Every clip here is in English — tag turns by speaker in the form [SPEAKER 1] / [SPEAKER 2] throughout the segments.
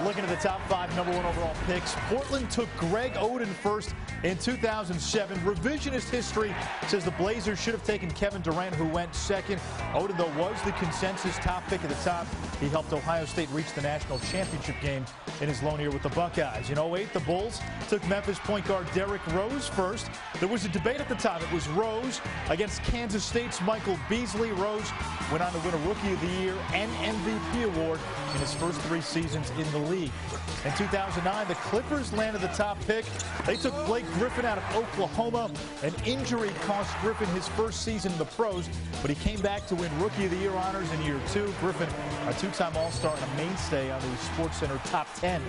[SPEAKER 1] Looking at the top 5 #1 overall picks, Portland took Greg Oden first in 2007. Revisionist history says the Blazers should have taken Kevin Durant, who went second. Oden, though, was the consensus top pick at the top. He helped Ohio State reach the national championship game in his lone year with the Buckeyes. In 2008, the Bulls took Memphis point guard Derrick Rose first. There was a debate at the time. It was Rose against Kansas State's Michael Beasley. Rose went on to win a Rookie of the Year and MVP award in his first 3 seasons in the league. In 2009, the Clippers landed the top pick. They took Blake Griffin out of Oklahoma. An injury cost Griffin his first season in the pros, but he came back to win Rookie of the Year honors in year 2. Griffin, a 2-time All-Star and a mainstay on the SportsCenter top 10.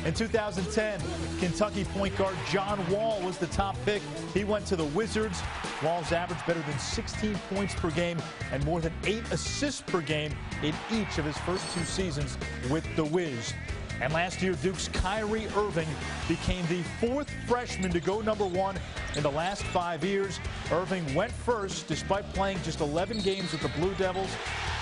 [SPEAKER 1] In 2010, Kentucky point guard John Wall was the top pick. He went to the Wizards. Wall's averaged better than 16 points per game and more than 8 assists per game in each of his first 2 seasons with the Wiz. And last year, Duke's Kyrie Irving became the 4th freshman to go #1 in the last 5 years. Irving went first despite playing just 11 games with the Blue Devils.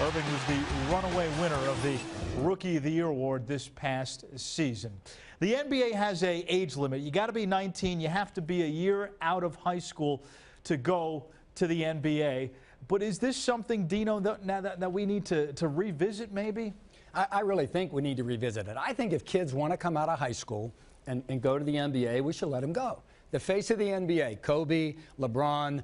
[SPEAKER 1] Irving was the runaway winner of the Rookie of the Year award this past season. The NBA has an age limit. You got to be 19. You have to be a year out of high school to go to the NBA. But is this something, Dino, that we need to revisit maybe?
[SPEAKER 2] I really think we need to revisit it. I think if kids want to come out of high school and go to the NBA, we should let them go. The face of the NBA, Kobe, LeBron,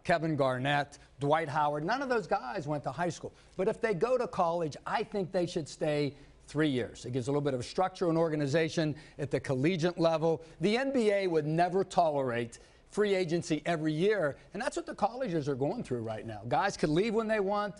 [SPEAKER 2] Kevin Garnett, Dwight Howard, none of those guys went to high school. But if they go to college, I think they should stay 3 years. It gives a little bit of structure and organization at the collegiate level. The NBA would never tolerate free agency every year, and that's what the colleges are going through right now. Guys could leave when they want.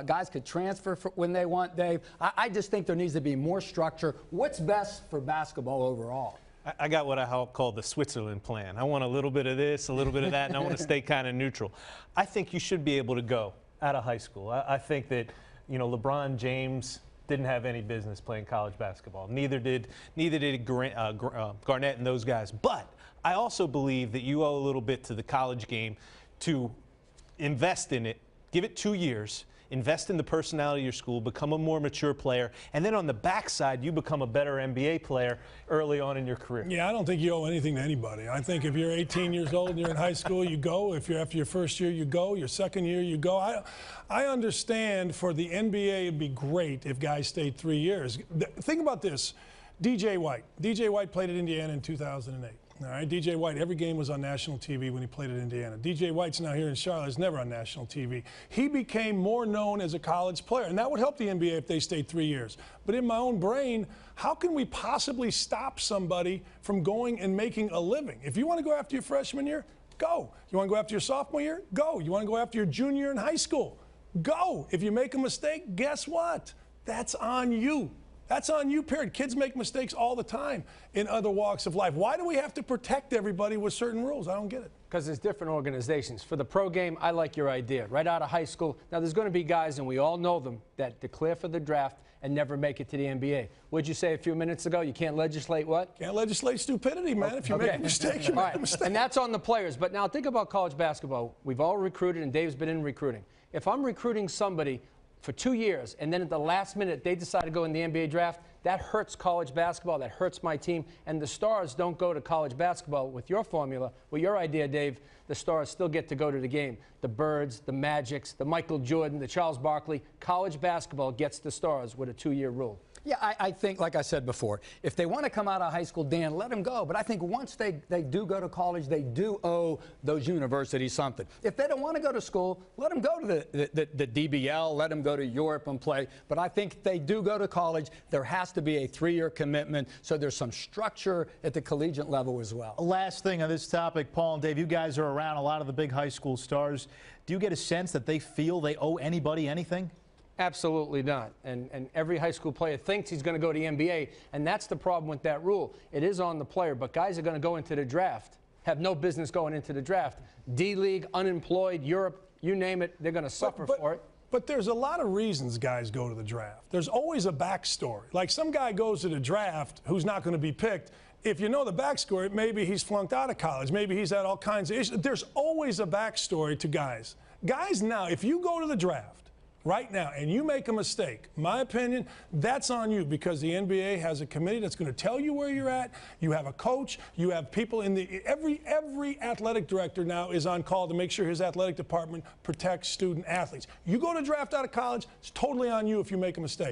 [SPEAKER 2] Guys could transfer when they want, Dave. I just think there needs to be more structure. What's best for basketball overall?
[SPEAKER 3] I got what I call the Switzerland plan. I want a little bit of this, a little bit of that, and I want to stay kind of neutral. I think you should be able to go out of high school. I think that, LeBron James didn't have any business playing college basketball. Neither did Garnett and those guys. But I also believe that you owe a little bit to the college game to invest in it, give it 2 years, invest in the personality of your school, become a more mature player, and then on the backside, you become a better NBA player early on in your career.
[SPEAKER 4] Yeah, I don't think you owe anything to anybody. I think if you're 18 years old and you're in high school, you go. If you're after your first year, you go. Your second year, you go. I understand for the NBA, it'd be great if guys stayed 3 years. Think about this. DJ White. DJ White played at Indiana in 2008. All right, DJ White, every game was on national TV when he played at Indiana. DJ White's now here in Charlotte. He's never on national TV. He became more known as a college player, and that would help the NBA if they stayed 3 years. But in my own brain, how can we possibly stop somebody from going and making a living? If you want to go after your freshman year, go. You want to go after your sophomore year? Go. You want to go after your junior year in high school? Go. If you make a mistake, guess what? That's on you. That's on you, period. Kids make mistakes all the time in other walks of life. Why do we have to protect everybody with certain rules? I don't get it.
[SPEAKER 5] Because there's different organizations. For the pro game, I like your idea. Right out of high school, now there's going to be guys, and we all know them, that declare for the draft and never make it to the NBA. What'd you say a few minutes ago? You can't legislate what?
[SPEAKER 4] Can't legislate stupidity, man. If you make a mistake, you make a mistake.
[SPEAKER 5] And that's on the players. But now think about college basketball. We've all recruited, and Dave's been in recruiting. If I'm recruiting somebody for 2 years, and then at the last minute they decide to go in the NBA draft, that hurts college basketball, that hurts my team, and the stars don't go to college basketball with your formula. With your idea, Dave, the stars still get to go to the game. The Birds, the Magics, the Michael Jordan, the Charles Barkley. College basketball gets the stars with a 2-year rule.
[SPEAKER 2] Yeah, I think, like I said before, if they want to come out of high school, Dan, let them go. But I think once they do go to college, they do owe those universities something. If they don't want to go to school, let them go to the DBL, let them go to Europe and play. But I think if they do go to college, there has to be a 3-year commitment, so there's some structure at the collegiate level as well.
[SPEAKER 1] Last thing on this topic, Paul and Dave, you guys are around a lot of the big high school stars. Do you get a sense that they feel they owe anybody anything?
[SPEAKER 5] Absolutely not. And every high school player thinks he's going to go to the NBA, and that's the problem with that rule. It is on the player, but guys are going to go into the draft, have no business going into the draft. D-League, unemployed, Europe, you name it, they're going to suffer for it.
[SPEAKER 4] But there's a lot of reasons guys go to the draft. There's always a backstory. Like some guy goes to the draft who's not going to be picked. If you know the backstory, maybe he's flunked out of college. Maybe he's had all kinds of issues. There's always a backstory to guys. Guys now, if you go to the draft, right now, and you make a mistake, my opinion, that's on you, because the NBA has a committee that's going to tell you where you're at. You have a coach. You have people in the every athletic director now is on call to make sure his athletic department protects student athletes. You go to draft out of college, it's totally on you if you make a mistake.